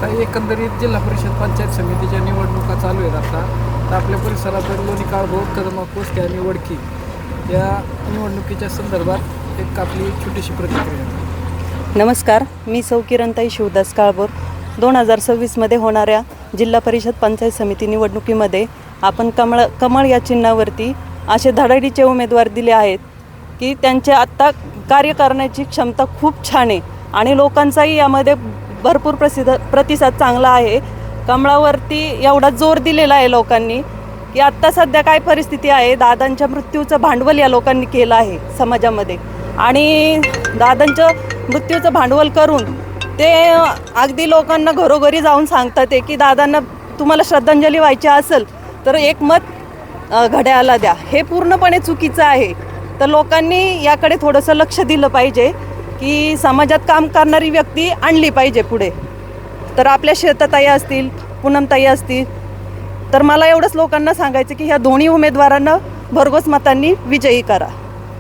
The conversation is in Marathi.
तर एकंदरीत जिल्हा परिषद पंचायत समितीच्या निवडणुका चालू आहेत आता. तर आपल्या परिसरातील लोणी काळभोर, कदमा, कोस्ते आणि वडकी या निवडणुकीच्या संदर्भात एक आपली छोटीशी प्रतिक्रिया. नमस्कार, मी सौ किरणताई शिवदास काळभोर. 2026मध्ये होणाऱ्या जिल्हा परिषद पंचायत समिती निवडणुकीमध्ये आपण कमळ या चिन्हावरती असे धडाडीचे उमेदवार दिले आहेत की त्यांचे आत्ता कार्य करण्याची क्षमता खूप छान आहे आणि लोकांचाही यामध्ये भरपूर प्रतिसाद चांगला आहे. कमळावरती एवढा जोर दिलेला आहे लोकांनी की आत्ता सध्या काय परिस्थिती आहे, दादांच्या मृत्यूचं भांडवल या लोकांनी केलं आहे समाजामध्ये आणि दादांचं मृत्यूचं भांडवल करून ते अगदी लोकांना घरोघरी जाऊन सांगतात आहे की दादांना तुम्हाला श्रद्धांजली व्हायची असेल तर एक मत घड्याळाला द्या. हे पूर्णपणे चुकीचं आहे. तर लोकांनी याकडे थोडंसं लक्ष दिलं पाहिजे की समाजात काम करणारी व्यक्ती आणली पाहिजे पुढे. तर आपल्या श्वेताताई असतील, पूनमताई असतील, तर मला एवढंच लोकांना सांगायचं की ह्या दोन्ही उमेदवारांना भरघोस मतांनी विजयी करा.